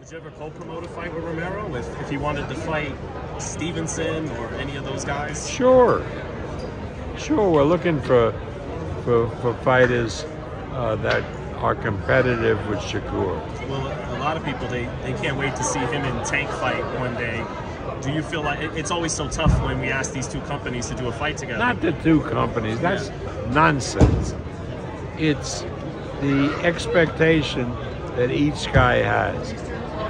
Did you ever co-promote a fight with Romero if he wanted to fight Stevenson or any of those guys? Sure. We're looking for fighters that are competitive with Shakur. Well, a lot of people they can't wait to see him in Tank fight one day. Do you feel like it's always so tough when we ask these two companies to do a fight together? Not the two companies. That's nonsense. It's the expectation that each guy has,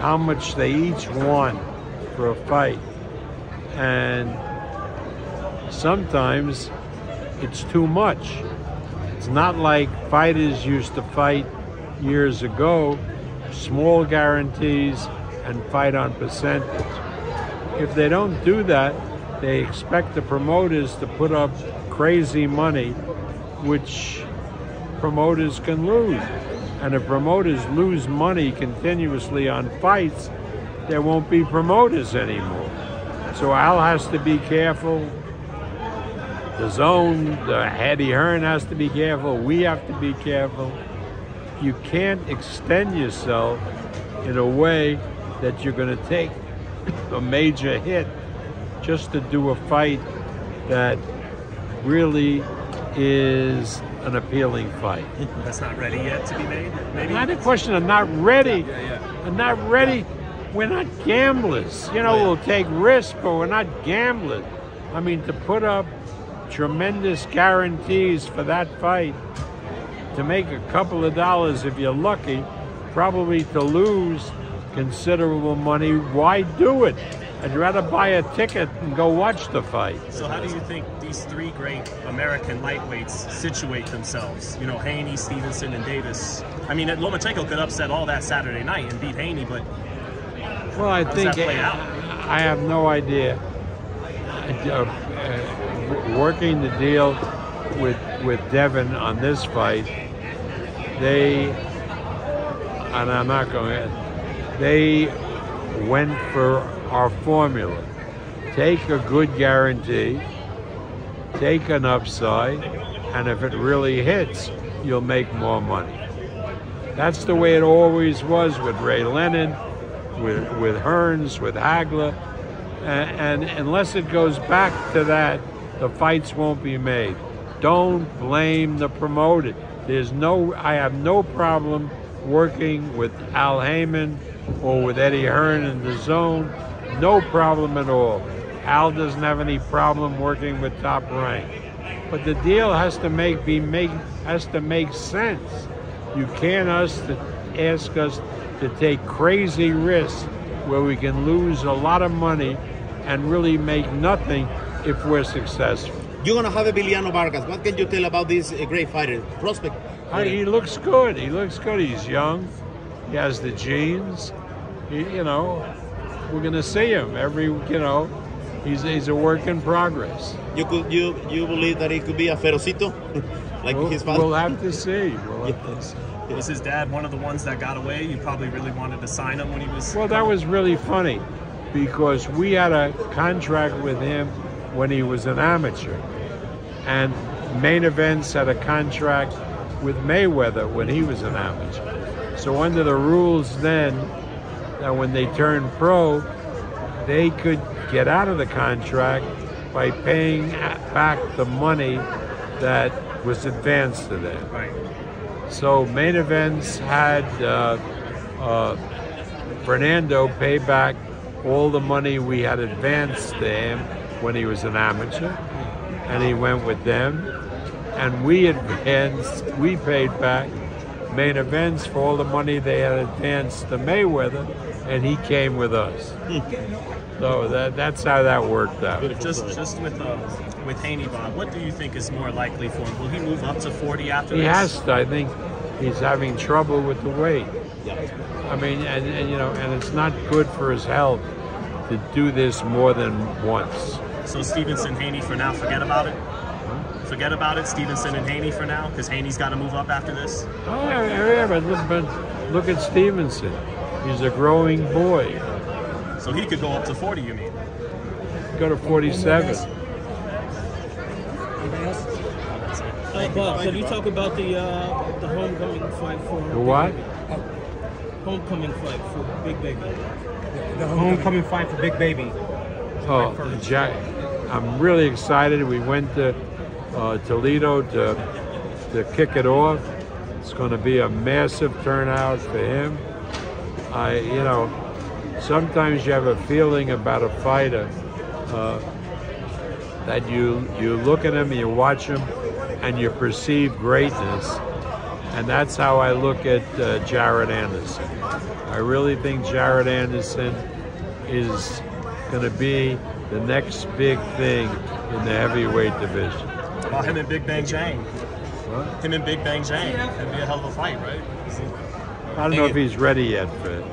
how much they each want for a fight, and sometimes it's too much. It's not like fighters used to fight years ago, small guarantees and fight on percentage. If they don't do that, they expect the promoters to put up crazy money, which promoters can lose. And if promoters lose money continuously on fights, there won't be promoters anymore. So Al has to be careful. The zone, Eddie Hearn has to be careful. We have to be careful. You can't extend yourself in a way that you're going to take a major hit just to do a fight that really is an appealing fight. That's not ready yet to be made, maybe? Not a question of not ready. Yeah. I'm not ready. We're not gamblers. We'll take risks, but we're not gamblers. I mean, to put up tremendous guarantees for that fight, to make a couple of dollars if you're lucky, probably to lose considerable money, why do it? I'd rather buy a ticket and go watch the fight. So how do you think these three great American lightweights situate themselves? Haney, Stevenson, and Davis. I mean, Lomachenko could upset all that Saturday night and beat Haney, but well, I how think does that play out? I have no idea. Working the deal with Devin on this fight, they went for our formula. Take a good guarantee, take an upside, and if it really hits, you'll make more money. That's the way it always was with Ray Leonard, with Hearns, with Hagler, and unless it goes back to that, the fights won't be made. Don't blame the promoter. I have no problem working with Al Heyman or with Eddie Hearn in the zone. No problem at all. Al doesn't have any problem working with Top Rank. But the deal has to make sense. You can't ask us to take crazy risks where we can lose a lot of money and really make nothing if we're successful. You're going to have Emiliano Vargas. What can you tell about this great fighter, prospect? He looks good. He's young. He has the genes. We're going to see him he's a work in progress. You believe that he could be a ferocito like his father? We'll have to see. Was his dad one of the ones that got away? You probably really wanted to sign him when he was... Well, that was really funny because we had a contract with him when he was an amateur. And Main Events had a contract with Mayweather when he was an amateur. So under the rules then, that when they turned pro, they could get out of the contract by paying back the money that was advanced to them. Right. So Main Events had Fernando pay back all the money we had advanced to him when he was an amateur, and he went with them. And we paid back Main Events for all the money they had advanced to Mayweather, and he came with us. So that's how that worked out. Just with Haney, Bob, what do you think is more likely for him? Will he move up to 40 after this? He has to. I think he's having trouble with the weight. I mean, and it's not good for his health to do this more than once. So Stevenson, Haney for now, forget about it? Forget about it, Stevenson and Haney for now, because Haney's got to move up after this? Oh, yeah, but look at Stevenson. He's a growing boy. So he could go up to 40, you mean? Go to 47. Bob, can you talk about the homecoming fight for... The what? homecoming fight for Big Baby. The homecoming fight for Big Baby. Oh, I'm really excited. We went to Toledo to kick it off. It's going to be a massive turnout for him. Sometimes you have a feeling about a fighter that you look at him, you watch him, and you perceive greatness. And that's how I look at Jared Anderson. I really think Jared Anderson is going to be the next big thing in the heavyweight division. About him and Big Bang Jang. What? Him and Big Bang Jang. That'd be a hell of a fight, right? I don't know if he's ready yet for it.